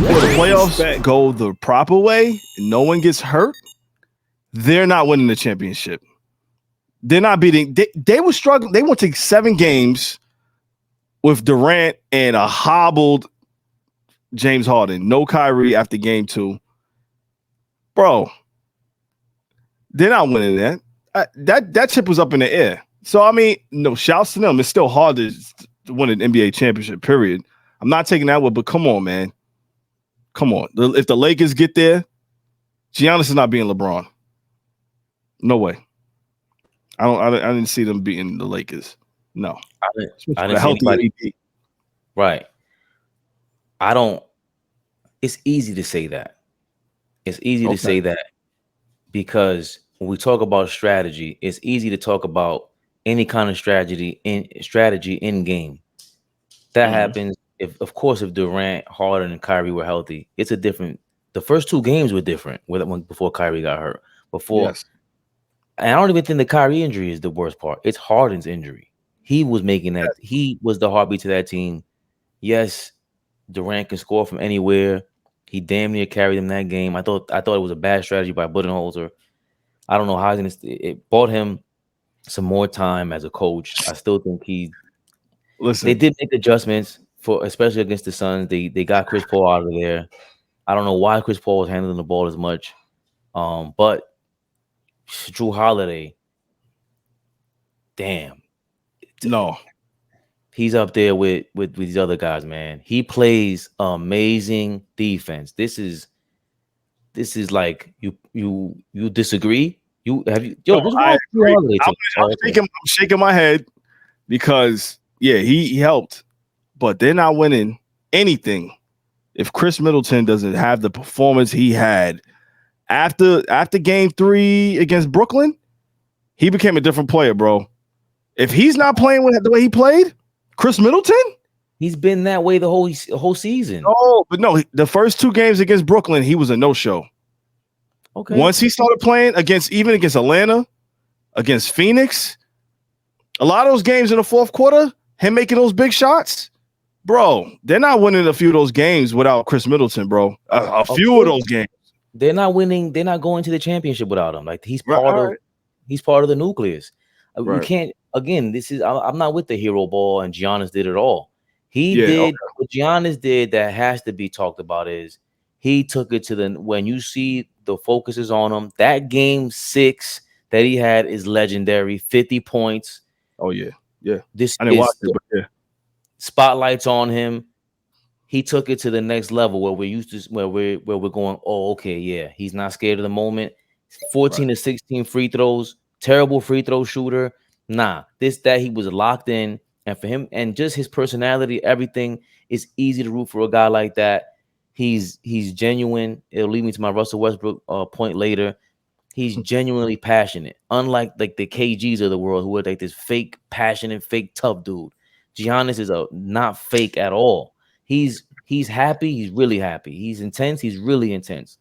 If the playoffs go the proper way and no one gets hurt, they're not winning the championship. They're not beating. They were struggling. They went to 7 games with Durant and a hobbled James Harden. No Kyrie after game 2. Bro, they're not winning that. That chip was up in the air. So, I mean, no, shouts to them. It's still hard to win an NBA championship, period. I'm not taking that one, but come on, man. Come on. If the Lakers get there, Giannis is not being LeBron. No way. I didn't see them beating the Lakers. No. I didn't see anybody. Right. It's easy to say that. It's easy to say that because when we talk about strategy, it's easy to talk about any kind of strategy in game. That happens if Durant, Harden, and Kyrie were healthy. It's a different. The first 2 games were different before Kyrie got hurt. And I don't even think the Kyrie injury is the worst part. It's Harden's injury. He was making that. He was the heartbeat to that team. Yes, Durant can score from anywhere. He damn near carried them that game. I thought it was a bad strategy by Budenholzer. I don't know how it bought him some more time as a coach. I still think they did make adjustments especially against the Suns. They got Chris Paul out of there. I don't know why Chris Paul was handling the ball as much. But Jrue Holiday, damn. No. He's up there with these other guys, man. He plays amazing defense. This is like you disagree. I'm shaking my head because he helped, but they're not winning anything if Kris Middleton doesn't have the performance he had after game 3 against Brooklyn. He became a different player, bro. If he's not playing the way he played, Kris Middleton, he's been that way the whole season. Oh, but no, the first 2 games against Brooklyn, he was a no-show. Okay. Once he started playing against Atlanta, against Phoenix, a lot of those games in the fourth quarter, him making those big shots, bro, they're not winning a few of those games without Kris Middleton, bro. A few of those games. They're not winning. They're not going to the championship without him. Like he's part of the nucleus. You can't. Again, I'm not with the hero ball and Giannis did it all. What Giannis did that has to be talked about is he took it to when you see the focus is on him. That game 6 that he had is legendary. 50 points. Oh yeah. Yeah. I didn't watch it, but spotlights on him. He took it to the next level where we're going, oh, okay, yeah. He's not scared of the moment. 14 to 16 free throws, terrible free throw shooter. Nah, that he was locked in, and for him and just his personality, everything is easy to root for a guy like that. He's genuine. It'll lead me to my Russell Westbrook point later. He's genuinely passionate, unlike like the KGs of the world who are like this fake passionate, fake tough dude. Giannis is not fake at all. He's happy. He's really happy. He's intense. He's really intense.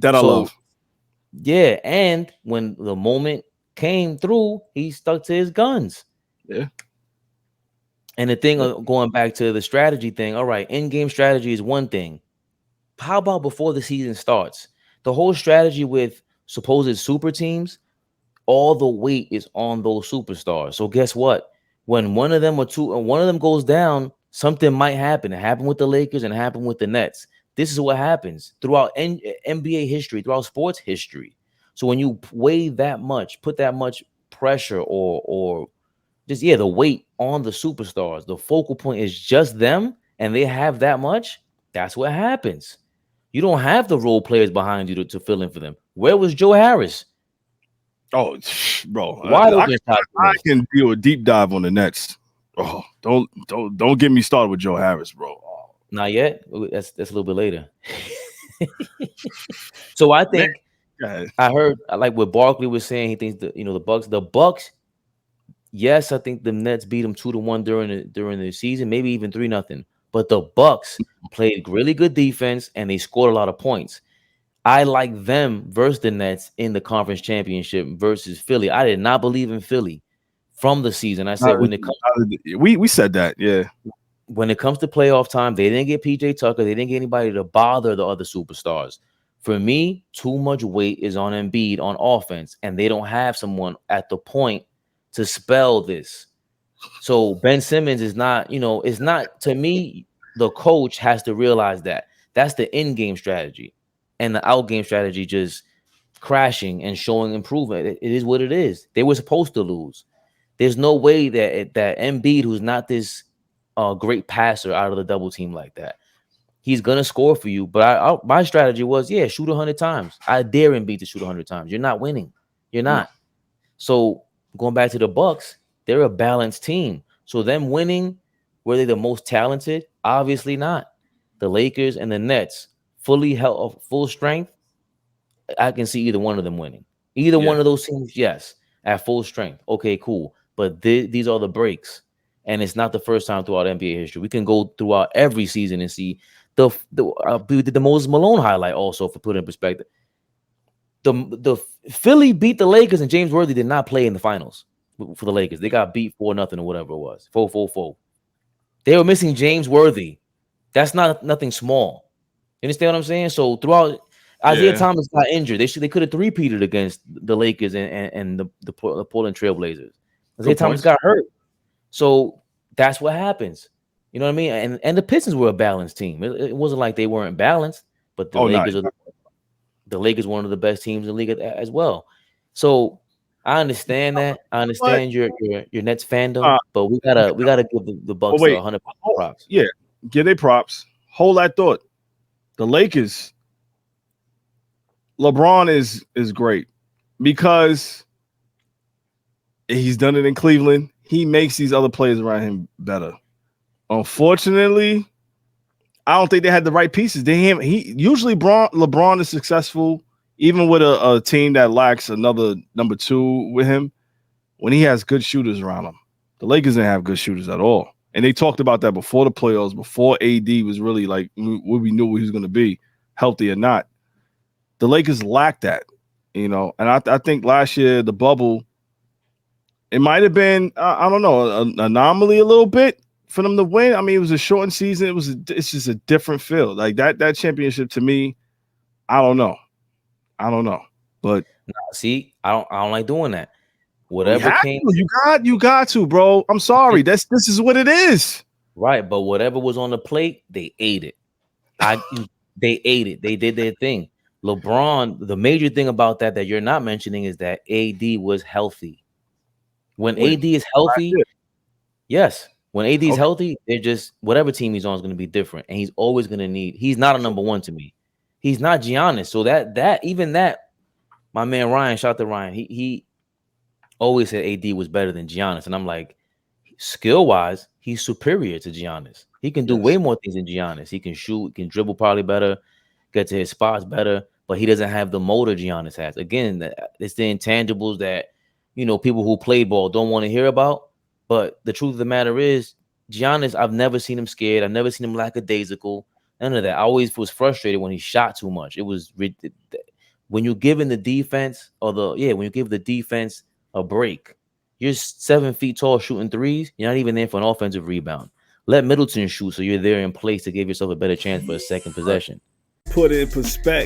I love. Yeah, and when the moment came through, he stuck to his guns. Yeah. And the thing going back to the strategy thing, all right, in-game strategy is one thing. How about before the season starts? The whole strategy with supposed super teams, all the weight is on those superstars. So guess what? When one of them goes down, something might happen. It happened with the Lakers and it happened with the Nets. This is what happens throughout NBA history, throughout sports history. So when you weigh that much, put that much pressure or just, the weight on the superstars, the focal point is just them and they have that much, that's what happens. You don't have the role players behind you to fill in for them. Where was Joe Harris? Oh, bro. I can do a deep dive on the Nets. Oh, don't get me started with Joe Harris, bro. Oh. Not yet. That's a little bit later. So I think I heard like what Barkley was saying. He thinks the Bucks. Yes, I think the Nets beat them 2-1 during the season, maybe even 3-0. But the Bucks played really good defense and they scored a lot of points. I like them versus the Nets in the conference championship versus Philly. I did not believe in Philly from the season. I said when it comes, we said that, yeah. when it comes to playoff time, they didn't get PJ Tucker. They didn't get anybody to bother the other superstars. For me, too much weight is on Embiid on offense, and they don't have someone at the point to spell this. So Ben Simmons is not, it's not, to me, the coach has to realize that. That's the in-game strategy. And the out-game strategy just crashing and showing improvement. It is what it is. They were supposed to lose. There's no way that Embiid, who's not this great passer out of the double team like that, he's gonna score for you. But my strategy was, shoot 100 times. I dare Embiid to shoot 100 times. You're not winning. You're not. So going back to the Bucks, they're a balanced team. So them winning, were they the most talented? Obviously not. The Lakers and the Nets, full strength, I can see either one of them winning. Either one of those teams, yes, at full strength. Okay, cool. But these are the breaks. And it's not the first time throughout NBA history. We can go throughout every season and see we did the Moses Malone highlight also, for put in perspective. The Philly beat the Lakers, and James Worthy did not play in the finals for the Lakers. They got beat 4-0 or whatever it was. 4-4-4. They were missing James Worthy. That's nothing small. You understand what I'm saying? So throughout, Isaiah Thomas got injured. They could have three-peated against the Lakers and the Portland Trailblazers. Isaiah Thomas got hurt. So that's what happens. You know what I mean? And the Pistons were a balanced team. It wasn't like they weren't balanced, but the Lakers the Lakers one of the best teams in the league as well. So I understand that. I understand your Nets fandom, but we gotta give the Bucks 100% props. Yeah, give their props. Hold that thought. The Lakers, LeBron is great because he's done it in Cleveland. He makes these other players around him better. Unfortunately, I don't think they had the right pieces. Usually LeBron is successful even with a team that lacks another number two with him when he has good shooters around him. The Lakers didn't have good shooters at all. And they talked about that before the playoffs, before AD was really like what we knew he was going to be, healthy or not. The Lakers lacked that, and I think last year, the bubble, it might have been, I don't know, an anomaly a little bit for them to win. I mean, it was a shortened season. It's just a different feel. Like that championship to me, I don't know. But see, I don't like doing that. Whatever came, you got to, bro. I'm sorry. This is what it is. Right, but whatever was on the plate, they ate it. They ate it. They did their thing. LeBron, the major thing about that you're not mentioning is that AD was healthy. When AD is healthy, yes. When AD is healthy, they're just whatever team he's on is going to be different, and he's always going to need. He's not a number one to me. He's not Giannis. So that my man Ryan, shout out to Ryan. He always said AD was better than Giannis, and I'm like, skill wise, he's superior to Giannis. He can do way more things than Giannis. He can shoot, he can dribble probably better, get to his spots better, but he doesn't have the motor Giannis has. Again, it's the intangibles that people who play ball don't want to hear about. But the truth of the matter is, Giannis, I've never seen him scared. I've never seen him lackadaisical. None of that. I always was frustrated when he shot too much. It was when you're giving the defense when you give the defense a break, you're 7 feet tall shooting threes. You're not even there for an offensive rebound. Let Middleton shoot so you're there in place to give yourself a better chance for a second possession. Put it in perspective.